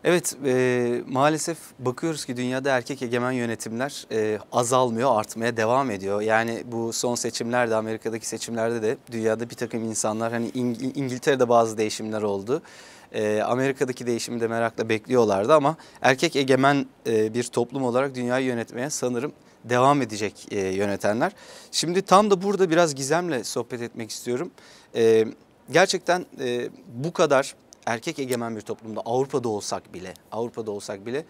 Evet, maalesef bakıyoruz ki dünyada erkek egemen yönetimler azalmıyor, artmaya devam ediyor. Yani bu son seçimlerde, Amerika'daki seçimlerde de dünyada bir takım insanlar, hani İngiltere'de bazı değişimler oldu. Amerika'daki değişimi de merakla bekliyorlardı ama erkek egemen bir toplum olarak dünyayı yönetmeye sanırım devam edecek yönetenler. Şimdi tam da burada biraz Gizem'le sohbet etmek istiyorum. Gerçekten bu kadar erkek egemen bir toplumda Avrupa'da olsak bile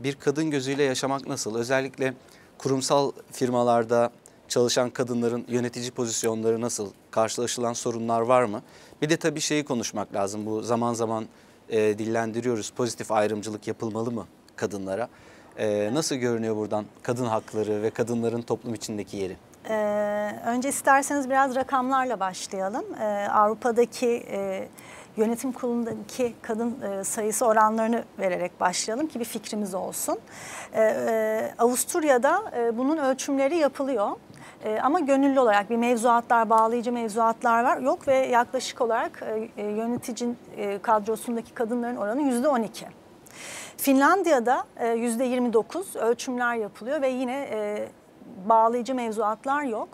bir kadın gözüyle yaşamak nasıl? Özellikle kurumsal firmalarda çalışan kadınların yönetici pozisyonları nasıl? Karşılaşılan sorunlar var mı? Bir de tabii şeyi konuşmak lazım. Bu zaman zaman dillendiriyoruz. Pozitif ayrımcılık yapılmalı mı kadınlara? Nasıl görünüyor buradan kadın hakları ve kadınların toplum içindeki yeri? Önce isterseniz biraz rakamlarla başlayalım. Avrupa'daki yönetim kurulundaki kadın sayısı oranlarını vererek başlayalım ki bir fikrimiz olsun. Avusturya'da bunun ölçümleri yapılıyor. Ama gönüllü olarak bir mevzuatlar, bağlayıcı mevzuatlar var yok ve yaklaşık olarak yönetici kadrosundaki kadınların oranı %12. Finlandiya'da %29 ölçümler yapılıyor ve yine bağlayıcı mevzuatlar yok.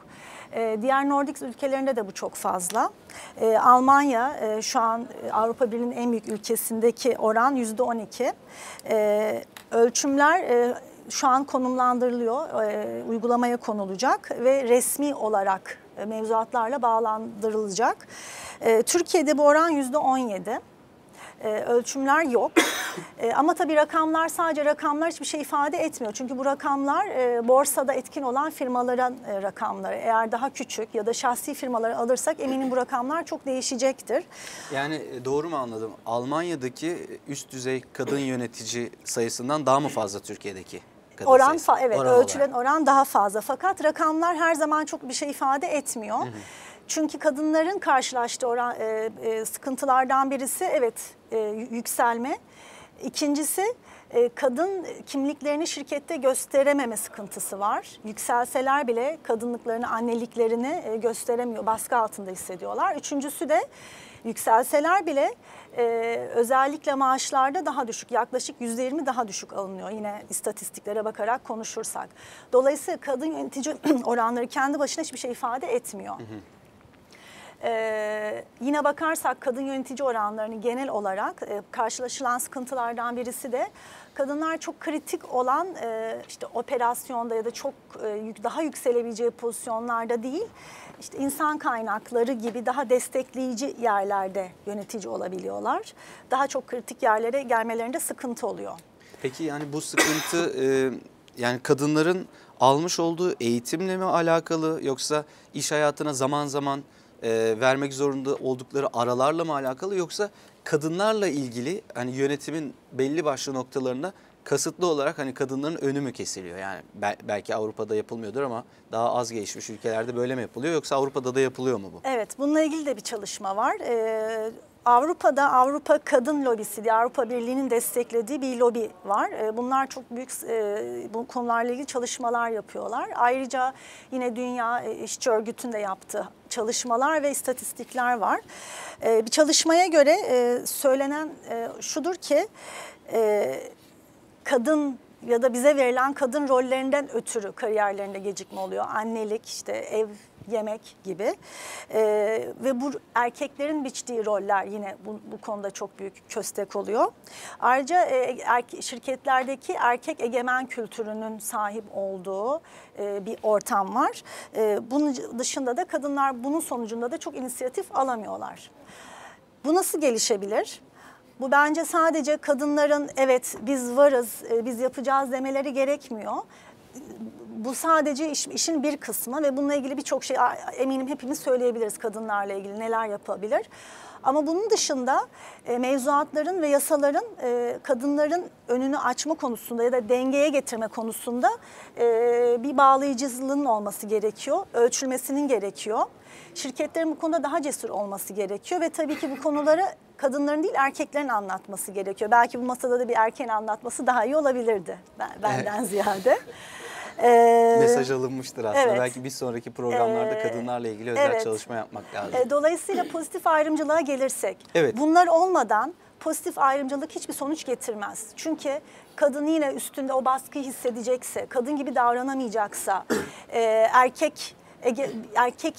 Diğer Nordik ülkelerinde de bu çok fazla. Almanya şu an Avrupa Birliği'nin en büyük ülkesindeki oran %12. Ölçümler şu an konumlandırılıyor, uygulamaya konulacak ve resmi olarak mevzuatlarla bağlandırılacak. Türkiye'de bu oran %17. Ölçümler yok. Ama tabii rakamlar, sadece rakamlar hiçbir şey ifade etmiyor. Çünkü bu rakamlar borsada etkin olan firmaların rakamları. Eğer daha küçük ya da şahsi firmaları alırsak eminim bu rakamlar çok değişecektir. Yani doğru mu anladım? Almanya'daki üst düzey kadın yönetici sayısından daha mı fazla Türkiye'deki kadın Oran sayısı? evet, ölçülen oran daha fazla. Fakat rakamlar her zaman çok bir şey ifade etmiyor. Hı hı. Çünkü kadınların karşılaştığı sıkıntılardan birisi yükselme. İkincisi kadın kimliklerini şirkette gösterememe sıkıntısı var. Yükselseler bile kadınlıklarını, anneliklerini gösteremiyor, baskı altında hissediyorlar. Üçüncüsü de yükselseler bile özellikle maaşlarda daha düşük, yaklaşık %20 daha düşük alınıyor. Yine istatistiklere bakarak konuşursak. Dolayısıyla kadın yönetici oranları kendi başına hiçbir şey ifade etmiyor. Hı hı. Yine bakarsak kadın yönetici oranlarını genel olarak karşılaşılan sıkıntılardan birisi de kadınlar çok kritik olan işte operasyonda ya da çok daha yükselebileceği pozisyonlarda değil, işte insan kaynakları gibi daha destekleyici yerlerde yönetici olabiliyorlar. Daha çok kritik yerlere gelmelerinde sıkıntı oluyor. Peki yani bu sıkıntı yani kadınların almış olduğu eğitimle mi alakalı, yoksa iş hayatına zaman zaman vermek zorunda oldukları aralarla mı alakalı, yoksa kadınlarla ilgili hani yönetimin belli başlı noktalarına kasıtlı olarak hani kadınların önü mü kesiliyor? Yani belki Avrupa'da yapılmıyordur ama daha az gelişmiş ülkelerde böyle mi yapılıyor, yoksa Avrupa'da da yapılıyor mu bu? Evet, bununla ilgili de bir çalışma var. Avrupa'da Avrupa Kadın Lobisi diye Avrupa Birliği'nin desteklediği bir lobi var. Bunlar çok büyük bu konularla ilgili çalışmalar yapıyorlar. Ayrıca yine Dünya İşçi Örgütü'nde yaptığı çalışmalar ve istatistikler var. Bir çalışmaya göre söylenen şudur ki kadın ya da bize verilen kadın rollerinden ötürü kariyerlerinde gecikme oluyor. Annelik, işte ev, yemek gibi ve bu erkeklerin biçtiği roller yine bu konuda çok büyük köstek oluyor. Ayrıca şirketlerdeki erkek egemen kültürünün sahip olduğu bir ortam var. Bunun dışında da kadınlar bunun sonucunda da çok inisiyatif alamıyorlar. Bu nasıl gelişebilir? Bu bence sadece kadınların evet biz varız, biz yapacağız demeleri gerekmiyor. Bu sadece işin bir kısmı ve bununla ilgili birçok şey eminim hepimiz söyleyebiliriz kadınlarla ilgili neler yapabilir. Ama bunun dışında mevzuatların ve yasaların kadınların önünü açma konusunda ya da dengeye getirme konusunda bir bağlayıcılığının olması gerekiyor, ölçülmesinin gerekiyor. Şirketlerin bu konuda daha cesur olması gerekiyor ve tabii ki bu konuları kadınların değil erkeklerin anlatması gerekiyor. Belki bu masada da bir erkeğin anlatması daha iyi olabilirdi benden ziyade. Mesaj alınmıştır aslında. Evet. Belki bir sonraki programlarda kadınlarla ilgili özel çalışma yapmak lazım. Dolayısıyla pozitif ayrımcılığa gelirsek, evet, bunlar olmadan pozitif ayrımcılık hiçbir sonuç getirmez. Çünkü kadın yine üstünde o baskıyı hissedecekse, kadın gibi davranamayacaksa, erkek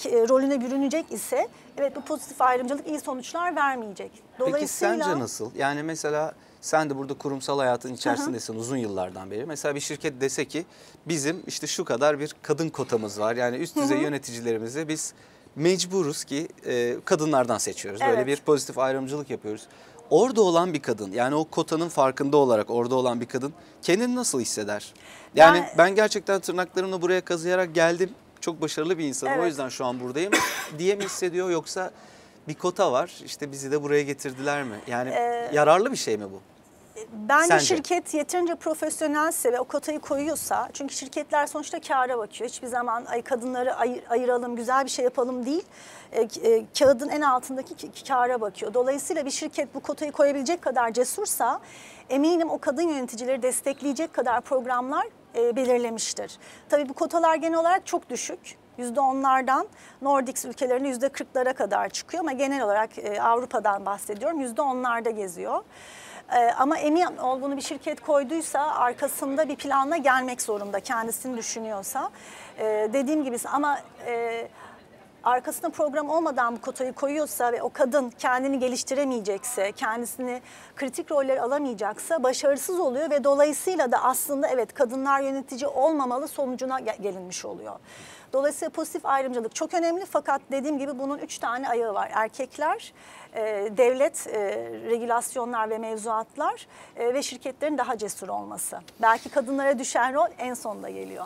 rolüne bürünecek ise evet bu pozitif ayrımcılık iyi sonuçlar vermeyecek. Peki sence nasıl? Yani mesela sen de burada kurumsal hayatın içerisindesin uzun yıllardan beri. Mesela bir şirket dese ki bizim işte şu kadar bir kadın kotamız var. Yani üst düzey yöneticilerimizi biz mecburuz ki kadınlardan seçiyoruz. Böyle Evet. bir pozitif ayrımcılık yapıyoruz. Orada olan bir kadın, yani o kotanın farkında olarak orada olan bir kadın kendini nasıl hisseder? Yani ben gerçekten tırnaklarımla buraya kazıyarak geldim. Çok başarılı bir insanım. Evet. O yüzden şu an buradayım diye mi hissediyor, yoksa bir kota var işte bizi de buraya getirdiler mi? Yani yararlı bir şey mi bu? Bence Sence? şirket yeterince profesyonelse ve o kotayı koyuyorsa, çünkü şirketler sonuçta kâra bakıyor. Hiçbir zaman kadınları ayıralım, güzel bir şey yapalım değil. Kağıdın en altındaki kâra bakıyor. Dolayısıyla bir şirket bu kotayı koyabilecek kadar cesursa eminim o kadın yöneticileri destekleyecek kadar programlar belirlemiştir. Tabii bu kotalar genel olarak çok düşük. %10'lardan Nordics ülkelerinin %40'lara kadar çıkıyor ama genel olarak Avrupa'dan bahsediyorum. %10'larda geziyor. Ama emin ol bunu bir şirket koyduysa arkasında bir planla gelmek zorunda, kendisini düşünüyorsa. Dediğim gibi ama arkasında program olmadan bu kotayı koyuyorsa ve o kadın kendini geliştiremeyecekse, kendisini kritik roller alamayacaksa başarısız oluyor ve dolayısıyla da aslında evet kadınlar yönetici olmamalı sonucuna gelinmiş oluyor. Dolayısıyla pozitif ayrımcılık çok önemli, fakat dediğim gibi bunun 3 tane ayağı var. Erkekler, devlet, regülasyonlar ve mevzuatlar ve şirketlerin daha cesur olması. Belki kadınlara düşen rol en sonda geliyor.